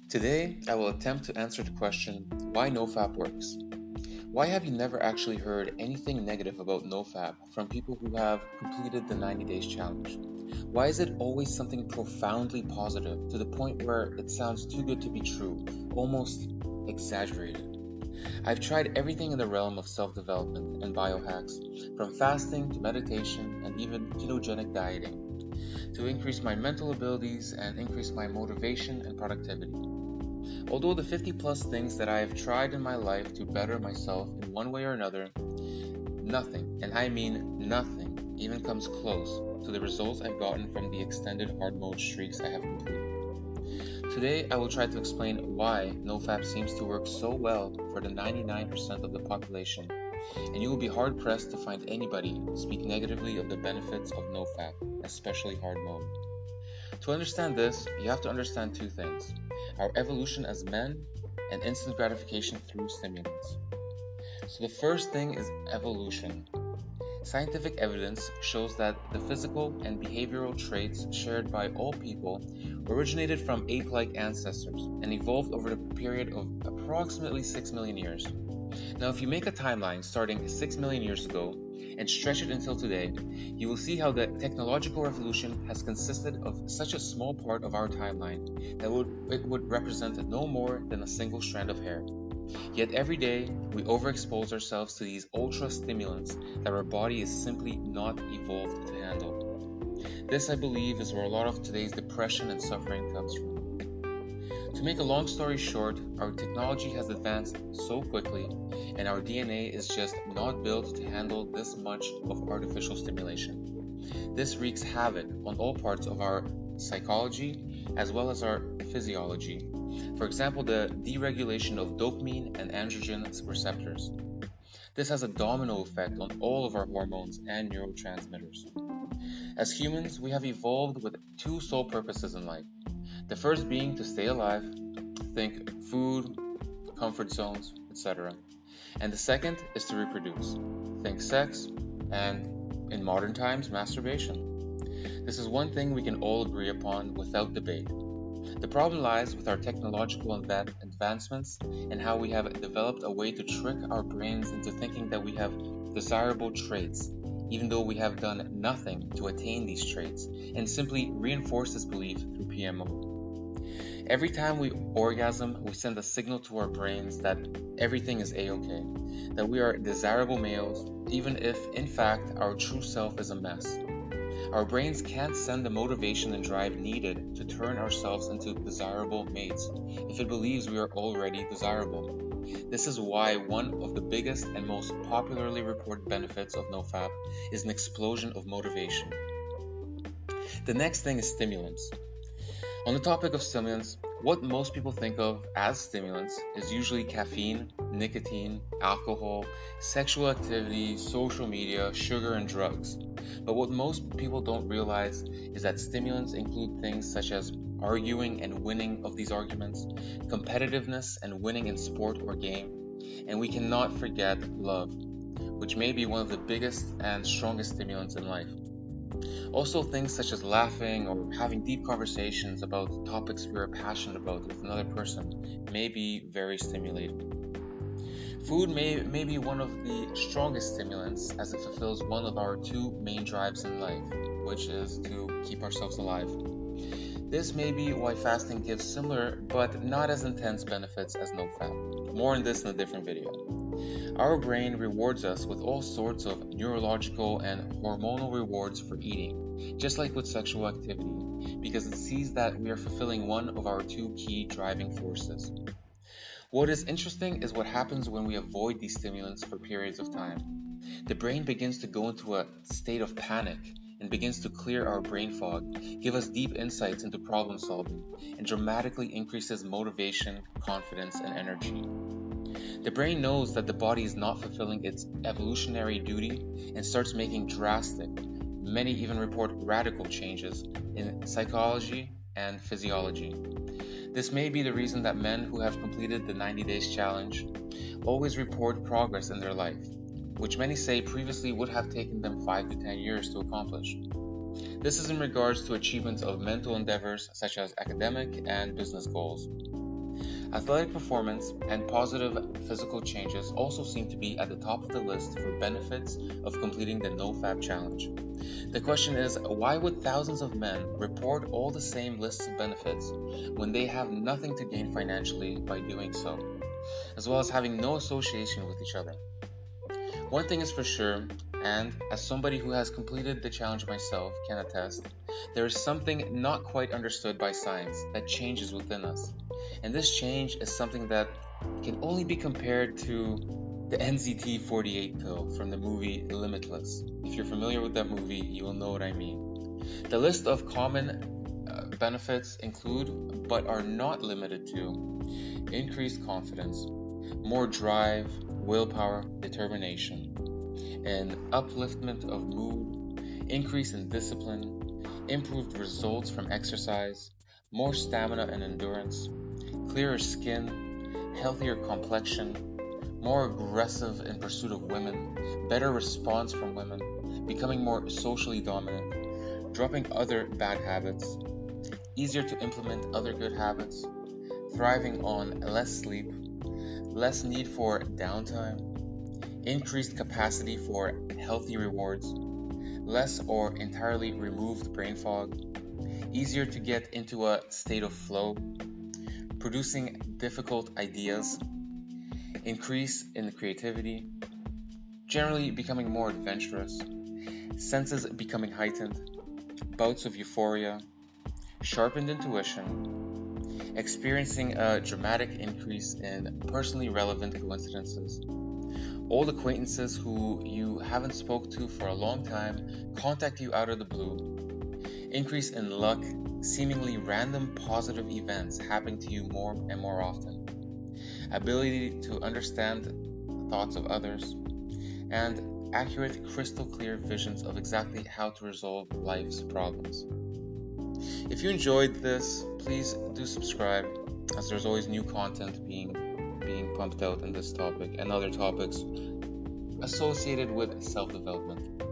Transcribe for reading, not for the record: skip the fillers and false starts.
Today, I will attempt to answer the question, why Nofap works. Why have you never actually heard anything negative about Nofap from people who have completed the 90 days challenge? Why is it always something profoundly positive to the point where it sounds too good to be true, almost exaggerated? I've tried everything in the realm of self-development and biohacks, from fasting to meditation and even ketogenic dieting, to increase my mental abilities and increase my motivation and productivity. Although the 50 plus things that I have tried in my life to better myself in one way or another, nothing, and I mean nothing, even comes close to the results I've gotten from the extended hard mode streaks I have completed. Today, I will try to explain why NoFap seems to work so well for the 99% of the population, and you will be hard pressed to find anybody speak negatively of the benefits of NoFap, especially hard mode. To understand this, you have to understand two things: our evolution as men and instant gratification through stimulants. So the first thing is evolution. Scientific evidence shows that the physical and behavioral traits shared by all people originated from ape-like ancestors and evolved over the period of approximately 6 million years. Now, if you make a timeline starting 6 million years ago and stretch it until today, you will see how the technological revolution has consisted of such a small part of our timeline that it would represent no more than a single strand of hair. Yet every day, we overexpose ourselves to these ultra stimulants that our body is simply not evolved to handle. This, I believe, is where a lot of today's depression and suffering comes from. To make a long story short, our technology has advanced so quickly, and our DNA is just not built to handle this much of artificial stimulation. This wreaks havoc on all parts of our psychology as well as our physiology. For example, the deregulation of dopamine and androgen receptors. This has a domino effect on all of our hormones and neurotransmitters. As humans, we have evolved with two sole purposes in life. The first being to stay alive, think food, comfort zones, etc. And the second is to reproduce, think sex, and in modern times, masturbation. This is one thing we can all agree upon without debate. The problem lies with our technological advancements and how we have developed a way to trick our brains into thinking that we have desirable traits, even though we have done nothing to attain these traits, and simply reinforce this belief through PMO. Every time we orgasm, we send a signal to our brains that everything is A-okay, that we are desirable males, even if, in fact, our true self is a mess. Our brains can't send the motivation and drive needed to turn ourselves into desirable mates if it believes we are already desirable. This is why one of the biggest and most popularly reported benefits of NoFap is an explosion of motivation. The next thing is stimulants. On the topic of stimulants, what most people think of as stimulants is usually caffeine, nicotine, alcohol, sexual activity, social media, sugar, and drugs. But what most people don't realize is that stimulants include things such as arguing and winning of these arguments, competitiveness and winning in sport or game, and we cannot forget love, which may be one of the biggest and strongest stimulants in life. Also, things such as laughing or having deep conversations about topics we are passionate about with another person may be very stimulating. Food may be one of the strongest stimulants as it fulfills one of our two main drives in life, which is to keep ourselves alive. This may be why fasting gives similar but not as intense benefits as NoFap. More on this in a different video. Our brain rewards us with all sorts of neurological and hormonal rewards for eating, just like with sexual activity, because it sees that we are fulfilling one of our two key driving forces. What is interesting is what happens when we avoid these stimulants for periods of time. The brain begins to go into a state of panic and begins to clear our brain fog, give us deep insights into problem solving, and dramatically increases motivation, confidence, and energy. The brain knows that the body is not fulfilling its evolutionary duty and starts making drastic, many even report radical changes in psychology and physiology. This may be the reason that men who have completed the 90 days challenge always report progress in their life, which many say previously would have taken them 5 to 10 years to accomplish. This is in regards to achievements of mental endeavors such as academic and business goals. Athletic performance and positive physical changes also seem to be at the top of the list for benefits of completing the NoFap challenge. The question is, why would thousands of men report all the same lists of benefits when they have nothing to gain financially by doing so, as well as having no association with each other? One thing is for sure, and as somebody who has completed the challenge myself can attest, there is something not quite understood by science that changes within us. And this change is something that can only be compared to the NZT48 pill from the movie Limitless. If you're familiar with that movie, you will know what I mean. The list of common benefits include, but are not limited to, increased confidence, more drive, willpower, determination, an upliftment of mood, increase in discipline, improved results from exercise, more stamina and endurance, clearer skin, healthier complexion, more aggressive in pursuit of women, better response from women, becoming more socially dominant, dropping other bad habits, easier to implement other good habits, thriving on less sleep, less need for downtime, increased capacity for healthy rewards, less or entirely removed brain fog, easier to get into a state of flow, producing difficult ideas, increase in creativity, generally becoming more adventurous, senses becoming heightened, bouts of euphoria, sharpened intuition, experiencing a dramatic increase in personally relevant coincidences, old acquaintances who you haven't spoke to for a long time contact you out of the blue, increase in luck, seemingly random positive events happening to you more and more often, ability to understand the thoughts of others, and accurate, crystal clear visions of exactly how to resolve life's problems. If you enjoyed this, please do subscribe, as there's always new content being pumped out in this topic and other topics associated with self-development.